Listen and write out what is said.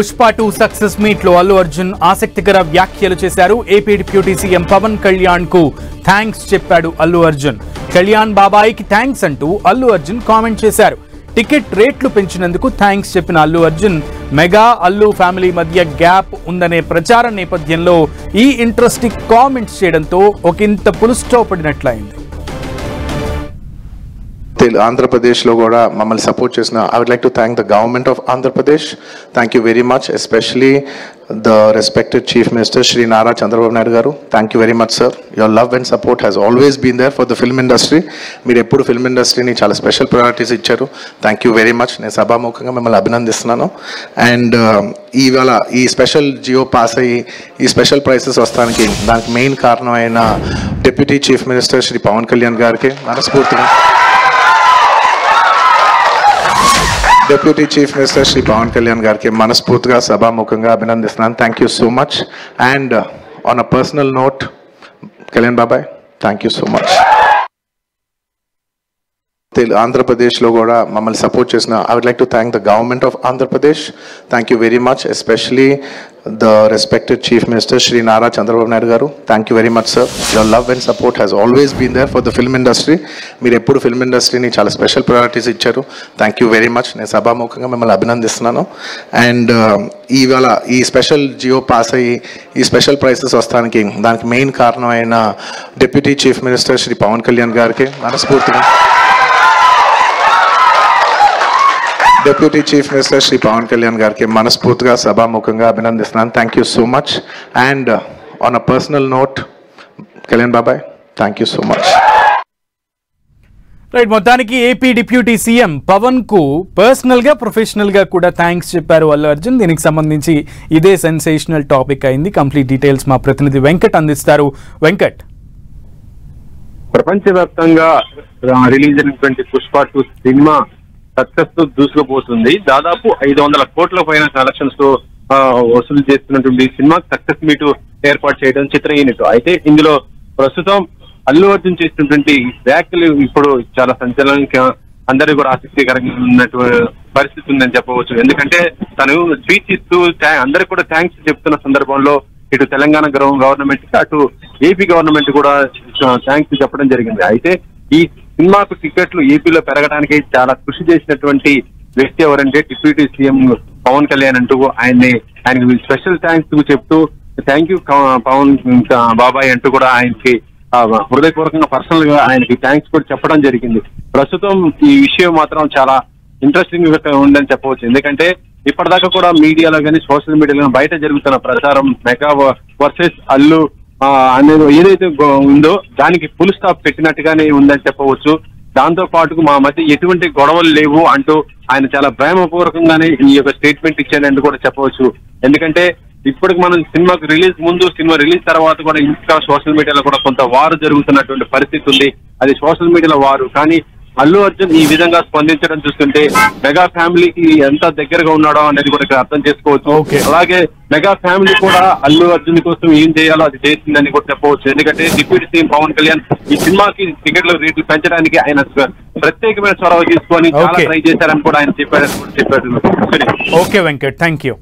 Pushpa 2 success meet లో అల్లు అర్జున్ ఆసక్తికర వ్యాఖ్యలు చేశారు. AP deputy CM Pawan Kalyan కు థ్యాంక్స్ చెప్పాడు అల్లు అర్జున్. కళ్యాణ్ బాబాయికి థ్యాంక్స్ అంటూ అల్లు అర్జున్ కామెంట్ చేశారు. టికెట్ రేట్లు పెంచినందుకు థ్యాంక్స్ చెప్పిన అల్లు అర్జున్ మెగా అల్లు ఫ్యామిలీ మధ్య గ్యాప్ ఉందనే ప్రచారం నేపథ్యంలో ఈ ఇంట్రెస్టింగ్ కామెంట్స్ చేయడంతో ఒకంత పుల్ స్టాప్ పడినట్లయింది. Andhra Pradesh lo kuda mammల్ని support chesina. I would like to thank the government of Andhra Pradesh. Thank you very much, especially the respected Chief Minister Shri Nara Chandrababu Naidu garu. Thank you very much, sir. Your love and support has always been there for the film industry. Meer eppudu film industry ni chaala special priorities icharu. Thank you very much. Nenu sabhamukanga mimmalni abhinandistunanu. And ivala ee special geo pass ayi ee special prices vastaniki daniki main karanam aina Deputy Chief Minister Shri Pawan Kalyan gariki manaspurtiga Deputy Chief Minister Shri Pawan Kalyan gariki manaspurtiga sabhamukanga abhinandistunanu. Thank you so much. And on a personal note, Kalyan Babai, thank you so much. Andhra Pradesh lo kuda mammల్ని support chesina. I would like to thank the government of Andhra Pradesh. Thank you very much, especially the respected Chief Minister Shri Nara Chandrababu Naidu garu. Thank you very much, sir. Your love and support has always been there for the film industry. Meer eppudu film industry ni chaala special priorities icharu. Thank you very much. Nenu sabhamukanga mimmalni abhinandistunanu. And ivala ee special geo pass ayi ee special prices vastaniki daniki main karanam aina Deputy Chief Minister Shri Pawan Kalyan gariki manaspurtiga Deputy Chief Minister Shri Pawan Kalyan gariki manaspurtiga sabhamukanga abhinandistunanu. Thank you so much. And on a personal note, Kalyan Babai, thank you so much. Right, మొత్తానికి AP deputy CM Pawan కు personal గా professional గా కూడా thanks చెప్పారు అల్లు అర్జున్. దీనికి సంబంధించి ఇదే sensational topic అయింది. కంప్లీట్ డీటెయిల్స్ మా ప్రతినిధి వెంకట్ అందిస్తారు. వెంకట్, ప్రపంచవ్యాప్తంగా రిలీజ్ అయినటువంటి పుష్ప 2 సినిమా సక్సెస్ తో దూసుకుపోతుంది. దాదాపు 500 కోట్ల పైన కలెక్షన్స్ తో వసూలు చేస్తున్నటువంటి సినిమా సక్సెస్ మీట్ ఏర్పాటు చేయడం చిత్ర యూనిట్. అయితే ఇందులో ప్రస్తుతం అల్లు అర్జున్ చేసినటువంటి వ్యాఖ్యలు ఇప్పుడు చాలా సంచలనంగా అందరికీ కూడా ఆసక్తికరంగా ఉన్నటువంటి పరిస్థితి ఉందని చెప్పవచ్చు. ఎందుకంటే తను స్పీచ్ ఇస్తూ అందరికి కూడా థ్యాంక్స్ చెప్తున్న సందర్భంలో ఇటు తెలంగాణ గవర్నమెంట్ కి అటు ఏపీ గవర్నమెంట్ కూడా థ్యాంక్స్ చెప్పడం జరిగింది. అయితే ఈ సినిమాకు టికెట్లు ఏపీలో పెరగడానికి చాలా కృషి చేసినటువంటి వ్యక్తి ఎవరంటే డిప్యూటీ సీఎం పవన్ కళ్యాణ్ అంటూ ఆయనకి స్పెషల్ థ్యాంక్స్ చెప్తూ థ్యాంక్ యూ పవన్ బాబాయ్ అంటూ కూడా ఆయనకి హృదయపూర్వకంగా పర్సనల్ గా ఆయనకి థ్యాంక్స్ కూడా చెప్పడం జరిగింది. ప్రస్తుతం ఈ విషయం మాత్రం చాలా ఇంట్రెస్టింగ్ ఉందని చెప్పవచ్చు. ఎందుకంటే ఇప్పటిదాకా కూడా మీడియాలో కానీ సోషల్ మీడియాలో బయట జరుగుతున్న ప్రచారం మెగా వర్సెస్ అల్లు అనేది ఏదైతే ఉందో దానికి ఫుల్ స్టాప్ పెట్టినట్టుగానే ఉందని చెప్పవచ్చు. దాంతో పాటు మా మధ్య ఎటువంటి గొడవలు లేవు అంటూ ఆయన చాలా ప్రేమపూర్వకంగానే ఈ యొక్క స్టేట్మెంట్ ఇచ్చారని కూడా చెప్పవచ్చు. ఎందుకంటే ఇప్పటికి మనం సినిమాకు రిలీజ్ ముందు, సినిమా రిలీజ్ తర్వాత కూడా ఇంకా సోషల్ మీడియాలో కూడా కొంత వారు జరుగుతున్నటువంటి పరిస్థితి ఉంది. అది సోషల్ మీడియాలో వారు. కానీ అల్లు అర్జున్ ఈ విధంగా స్పందించడం చూస్తుంటే మెగా ఫ్యామిలీకి ఎంత దగ్గరగా ఉన్నాడో అనేది కూడా ఇక్కడ అర్థం చేసుకోవచ్చు. అలాగే మెగా ఫ్యామిలీ కూడా అల్లు అర్జున్ కోసం ఏం చేయాలో అది చేసిందని కూడా చెప్పవచ్చు. ఎందుకంటే డిప్యూటీ సీఎం పవన్ కళ్యాణ్ ఈ సినిమాకి టికెట్ల రేట్లు పెంచడానికి ఆయన ప్రత్యేకమైన చొరవ తీసుకొని చాలా ట్రై చేశారని కూడా ఆయన చెప్పారు. Okay Venkat, thank you.